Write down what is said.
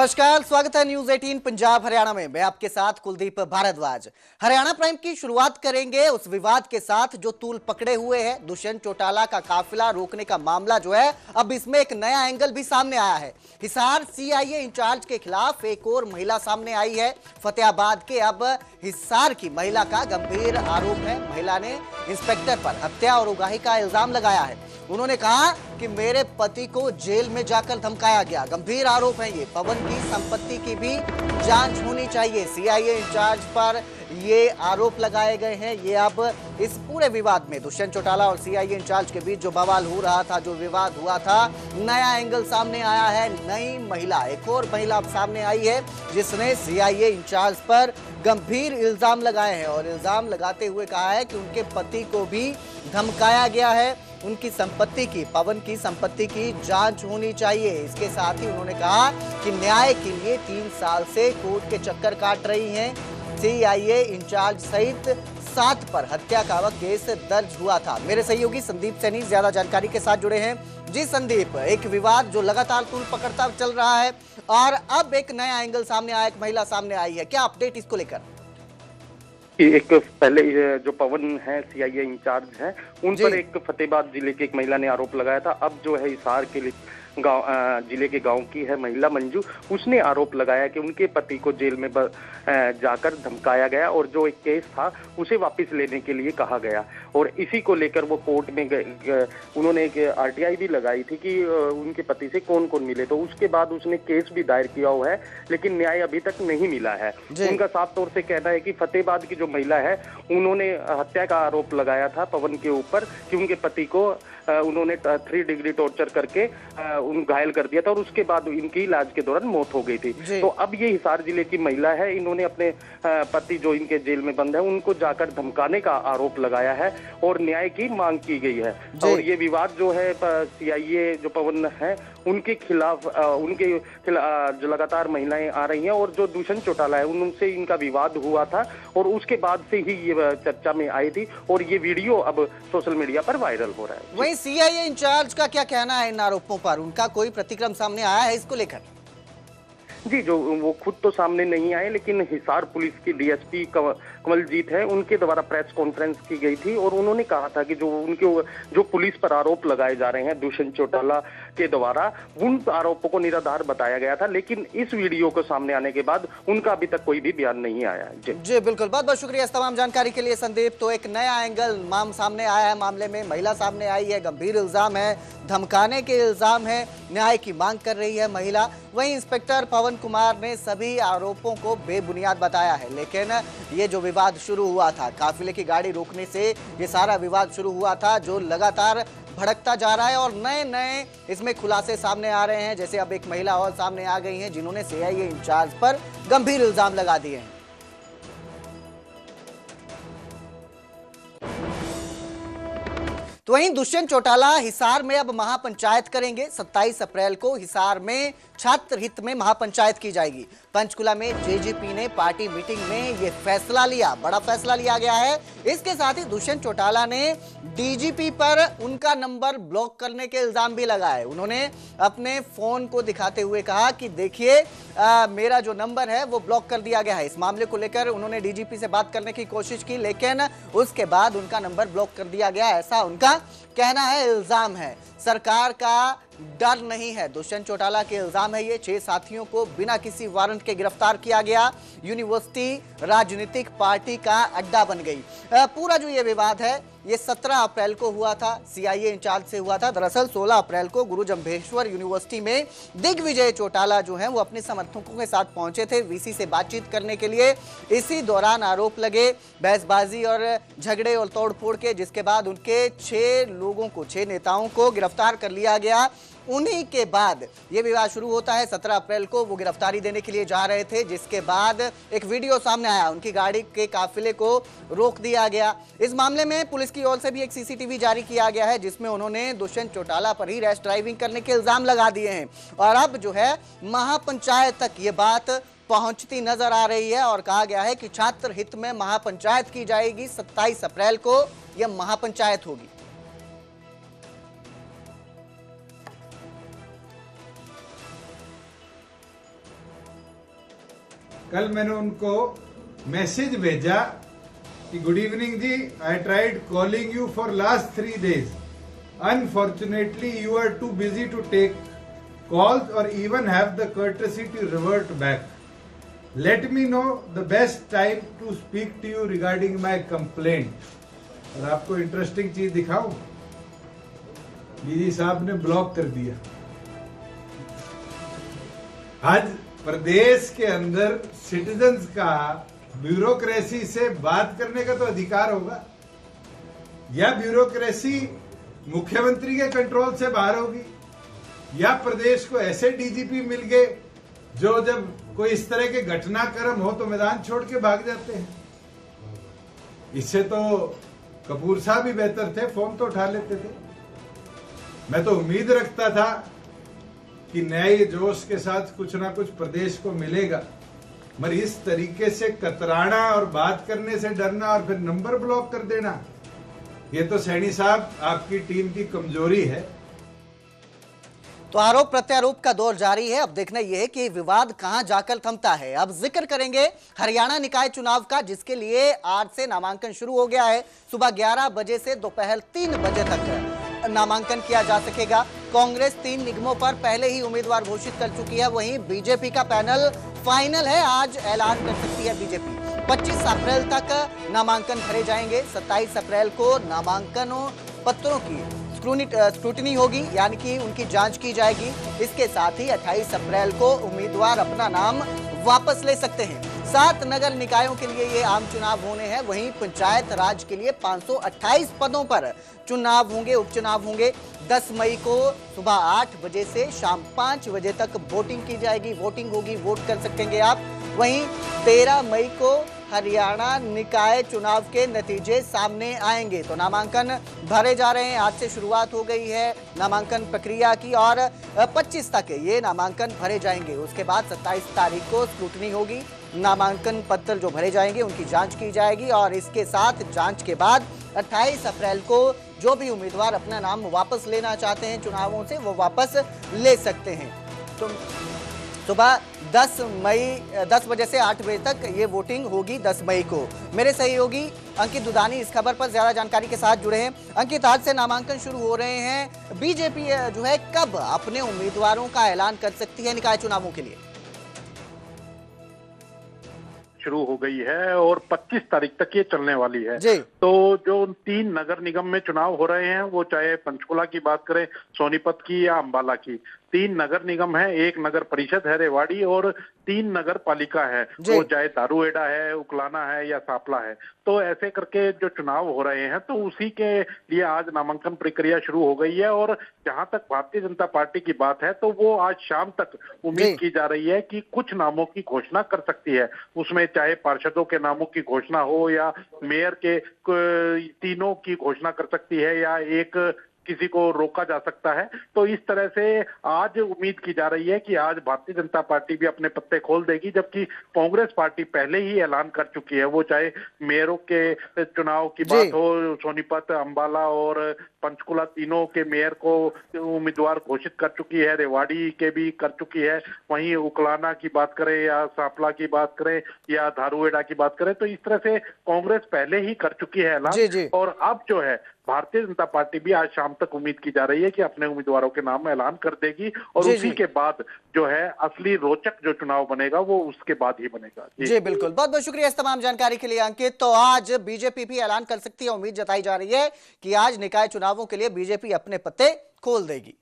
नमस्कार, स्वागत है न्यूज 18 पंजाब हरियाणा में। मैं आपके साथ कुलदीप भारद्वाज। हरियाणा प्राइम की शुरुआत करेंगे उस विवाद के साथ जो तूल पकड़े हुए है। दुष्यंत चौटाला का काफिला रोकने का मामला जो है, अब इसमें एक नया एंगल भी सामने आया है। हिसार सीआईए इंचार्ज के खिलाफ एक और महिला सामने आई है। फतेहाबाद के अब हिसार की महिला का गंभीर आरोप है। महिला ने इंस्पेक्टर पर हत्या और उगाही का इल्जाम लगाया है। उन्होंने कहा कि मेरे पति को जेल में जाकर धमकाया गया। गंभीर आरोप है ये। पवन की संपत्ति की भी जांच होनी चाहिए। सीआईए इंचार्ज पर ये आरोप लगाए गए हैं। ये अब इस पूरे विवाद में दुष्यंत चौटाला और सीआईए इंचार्ज के बीच जो बवाल हो रहा था, जो विवाद हुआ था, नया एंगल सामने आया है। नई महिला, एक और महिला सामने आई है जिसने सीआईए इंचार्ज पर गंभीर इल्जाम लगाए हैं और इल्जाम लगाते हुए कहा है कि उनके पति को भी धमकाया गया है। उनकी संपत्ति की, पवन की संपत्ति की जांच होनी चाहिए। इसके साथ ही उन्होंने कहा कि न्याय के लिए 3 साल से कोर्ट के चक्कर काट रही हैं। सीआईए इंचार्ज सहित 7 पर हत्या का केस दर्ज हुआ था। मेरे सहयोगी संदीप सैनी ज्यादा जानकारी के साथ जुड़े हैं। जी संदीप, एक विवाद जो लगातार तूल पकड़ता चल रहा है और अब एक नया एंगल सामने आया, एक महिला सामने आई है, क्या अपडेट इसको लेकर? एक पहले जो पवन है सीआईए इंचार्ज है, उन पर एक फतेहाबाद जिले की एक महिला ने आरोप लगाया था। अब जो है हिसार के लिए जिले के गांव की है महिला मंजू, उसने आरोप लगाया कि उनके पति को जेल में जाकर धमकाया गया और जो एक केस था उसे वापस लेने के लिए कहा गया। और इसी को लेकर वो कोर्ट में उन्होंने एक आरटीआई भी लगाई थी कि उनके पति से कौन कौन मिले। तो उसके बाद उसने केस भी दायर किया हुआ है, लेकिन न्याय अभी तक नहीं मिला है। उनका साफ तौर से कहना है कि फतेहाबाद की जो महिला है, उन्होंने हत्या का आरोप लगाया था पवन के ऊपर कि उनके पति को उन्होंने 3 डिग्री टॉर्चर करके उन घायल कर दिया था और उसके बाद इनकी इलाज के दौरान मौत हो गई थी। तो अब ये हिसार जिले की महिला है, इन्होंने अपने पति जो इनके जेल में बंद है उनको जाकर धमकाने का आरोप लगाया है और न्याय की मांग की गई है। और ये विवाद जो है सीआईए जो पवन है उनके खिलाफ जो लगातार महिलाएं आ रही हैं और जो दुष्यंत चौटाला है उनसे इनका विवाद हुआ था और उसके बाद से ही ये चर्चा में आई थी और ये वीडियो अब सोशल मीडिया पर वायरल हो रहा है। वहीं सीआईए इंचार्ज का क्या कहना है इन आरोपों पर? उनका कोई प्रतिक्रम सामने आया है इसको लेकर? जी, जो वो खुद तो सामने नहीं आए, लेकिन हिसार पुलिस की डीएसपी कमलजीत है, उनके द्वारा प्रेस कॉन्फ्रेंस की गई थी और उन्होंने कहा था कि जो पुलिस पर आरोप लगाए जा रहे हैं दुष्यंत चौटाला के द्वारा, उन आरोपों को निराधार बताया गया था। लेकिन इस वीडियो को सामने आने के बाद उनका अभी तक कोई भी बयान नहीं आया है। जी बिल्कुल, बहुत बहुत शुक्रिया इस तमाम जानकारी के लिए संदीप। तो एक नया एंगल सामने आया है मामले में। महिला सामने आई है, गंभीर इल्जाम है, धमकाने के इल्जाम है, न्याय की मांग कर रही है महिला। वहीं इंस्पेक्टर पवन कुमार ने सभी आरोपों को बेबुनियाद बताया है। लेकिन ये जो विवाद शुरू हुआ था, काफिले की गाड़ी रोकने से ये सारा विवाद शुरू हुआ था, जो लगातार भड़कता जा रहा है और नए नए इसमें खुलासे सामने आ रहे हैं। जैसे अब एक महिला और सामने आ गई हैं जिन्होंने सीआईए इंचार्ज पर गंभीर इल्जाम लगा दिए हैं। तो वहीं दुष्यंत चौटाला हिसार में अब महापंचायत करेंगे। 27 अप्रैल को हिसार में छात्र हित में महापंचायत की जाएगी। पंचकुला में जेजेपी ने पार्टी मीटिंग में यह फैसला लिया, बड़ा फैसला लिया गया है। इसके साथ ही दुष्यंत चौटाला ने डीजीपी पर उनका नंबर ब्लॉक करने के इल्जाम भी लगाए। उन्होंने अपने फोन को दिखाते हुए कहा कि देखिए मेरा जो नंबर है वो ब्लॉक कर दिया गया है। इस मामले को लेकर उन्होंने डीजीपी से बात करने की कोशिश की, लेकिन उसके बाद उनका नंबर ब्लॉक कर दिया गया, ऐसा उनका कहना है, इल्जाम है। सरकार का डर नहीं है, दुष्यंत चौटाला के इल्जाम है ये। 6 साथियों को बिना किसी वारंट के गिरफ्तार किया गया। यूनिवर्सिटी राजनीतिक पार्टी का अड्डा बन गई। पूरा जो ये विवाद है ये 17 अप्रैल को हुआ था, सीआईए इंचार्ज से हुआ था। दरअसल 16 अप्रैल को गुरु जम्भेश्वर यूनिवर्सिटी में दिग्विजय चौटाला जो हैं वो अपने समर्थकों के साथ पहुंचे थे वीसी से बातचीत करने के लिए। इसी दौरान आरोप लगे बहसबाजी और झगड़े और तोड़फोड़ के, जिसके बाद उनके 6 नेताओं को गिरफ्तार कर लिया गया। उन्हीं के बाद ये विवाद शुरू होता है। 17 अप्रैल को वो गिरफ्तारी देने के लिए जा रहे थे, जिसके बाद एक वीडियो सामने आया, उनकी गाड़ी के काफिले को रोक दिया गया। इस मामले में पुलिस की ओर से भी एक सीसीटीवी जारी किया गया है, जिसमें उन्होंने दुष्यंत चौटाला पर ही रैश ड्राइविंग करने के इल्जाम लगा दिए हैं। और अब जो है महापंचायत तक ये बात पहुंचती नजर आ रही है और कहा गया है कि छात्र हित में महापंचायत की जाएगी। 27 अप्रैल को यह महापंचायत होगी। कल मैंने उनको मैसेज भेजा कि good evening ji, I tried calling you for last 3 days. Unfortunately, you are too busy to take calls or even have the courtesy to revert back. Let me know the best time to speak to you regarding my complaint. और आपको interesting चीज दिखाऊं, DG साहब ने block कर दिया। आज प्रदेश के अंदर सिटीजन्स का ब्यूरोक्रेसी से बात करने का तो अधिकार होगा, या ब्यूरोक्रेसी मुख्यमंत्री के कंट्रोल से बाहर होगी, या प्रदेश को ऐसे डीजीपी मिल गए जो जब कोई इस तरह के घटनाक्रम हो तो मैदान छोड़ के भाग जाते हैं। इससे तो कपूर साहब भी बेहतर थे, फोन तो उठा लेते थे। मैं तो उम्मीद रखता था कि नए जोश के साथ कुछ ना कुछ प्रदेश को मिलेगा, मगर इस तरीके से कतराना और बात करने से डरना और फिर नंबर ब्लॉक कर देना, ये तो सैनी साहब आपकी टीम की कमजोरी है। तो आरोप प्रत्यारोप का दौर जारी है। अब देखना यह है कि विवाद कहां जाकर थमता है। अब जिक्र करेंगे हरियाणा निकाय चुनाव का, जिसके लिए आज से नामांकन शुरू हो गया है। सुबह 11 बजे से दोपहर 3 बजे तक नामांकन किया जा सकेगा। कांग्रेस 3 निगमों पर पहले ही उम्मीदवार घोषित कर चुकी है। वहीं बीजेपी का पैनल फाइनल है, आज ऐलान कर सकती है बीजेपी। 25 अप्रैल तक नामांकन भरे जाएंगे। 27 अप्रैल को नामांकन पत्रों की स्क्रूटनी होगी, यानी कि उनकी जांच की जाएगी। इसके साथ ही 28 अप्रैल को उम्मीदवार अपना नाम वापस ले सकते हैं। 7 नगर निकायों के लिए ये आम चुनाव होने हैं। वहीं पंचायत राज के लिए 528 पदों पर चुनाव होंगे, उपचुनाव होंगे। 10 मई को सुबह 8 बजे से शाम 5 बजे तक वोटिंग की जाएगी, वोटिंग होगी, वोट कर सकेंगे आप। वहीं 13 मई को हरियाणा निकाय चुनाव के नतीजे सामने आएंगे। तो नामांकन भरे जा रहे हैं, आज से शुरुआत हो गई है नामांकन प्रक्रिया की और 25 तक ये नामांकन भरे जाएंगे। उसके बाद 27 तारीख को स्क्रूटनी होगी, नामांकन पत्र जो भरे जाएंगे उनकी जांच की जाएगी और इसके साथ जांच के बाद 28 अप्रैल को जो भी उम्मीदवार अपना नाम वापस लेना चाहते हैं चुनावों से, वो वापस ले सकते हैं। तो सुबह 10 बजे से 8 बजे तक ये वोटिंग होगी 10 मई को। मेरे सहयोगी अंकित दुदानी इस खबर पर ज्यादा जानकारी के साथ जुड़े हैं। अंकित, आज से नामांकन शुरू हो रहे हैं। बीजेपी जो है कब अपने उम्मीदवारों का ऐलान कर सकती है निकाय चुनावों के लिए? शुरू हो गई है और 25 तारीख तक ये चलने वाली है। तो जो 3 नगर निगम में चुनाव हो रहे हैं, वो चाहे पंचकुला की बात करें, सोनीपत की या अंबाला की, 3 नगर निगम है, 1 नगर परिषद है रेवाड़ी और 3 नगर पालिका है, वो चाहे दारूहेड़ा है, उकलाना है या सांपला है। तो ऐसे करके जो चुनाव हो रहे हैं, तो उसी के लिए आज नामांकन प्रक्रिया शुरू हो गई है। और जहां तक भारतीय जनता पार्टी की बात है, तो वो आज शाम तक उम्मीद की जा रही है कि कुछ नामों की घोषणा कर सकती है। उसमें चाहे पार्षदों के नामों की घोषणा हो या मेयर के, तीनों की घोषणा कर सकती है या एक किसी को रोका जा सकता है। तो इस तरह से आज उम्मीद की जा रही है कि आज भारतीय जनता पार्टी भी अपने पत्ते खोल देगी, जबकि कांग्रेस पार्टी पहले ही ऐलान कर चुकी है। वो चाहे मेयरों के चुनाव की बात हो, सोनीपत, अंबाला और पंचकुला, तीनों के मेयर को उम्मीदवार घोषित कर चुकी है, रेवाड़ी के भी कर चुकी है। वहीं उकलाना की बात करें या सांपला की बात करें या धारूहेड़ा की बात करें, तो इस तरह से कांग्रेस पहले ही कर चुकी है ऐलान। और अब जो है भारतीय जनता पार्टी भी आज शाम तक उम्मीद की जा रही है कि अपने उम्मीदवारों के नाम ऐलान कर देगी और उसी के बाद जो है असली रोचक जो चुनाव बनेगा वो उसके बाद ही बनेगा। जी बिल्कुल, बहुत बहुत शुक्रिया इस तमाम जानकारी के लिए अंकित। तो आज बीजेपी भी ऐलान कर सकती है, उम्मीद जताई जा रही है कि आज निकाय चुनावों के लिए बीजेपी अपने पत्ते खोल देगी।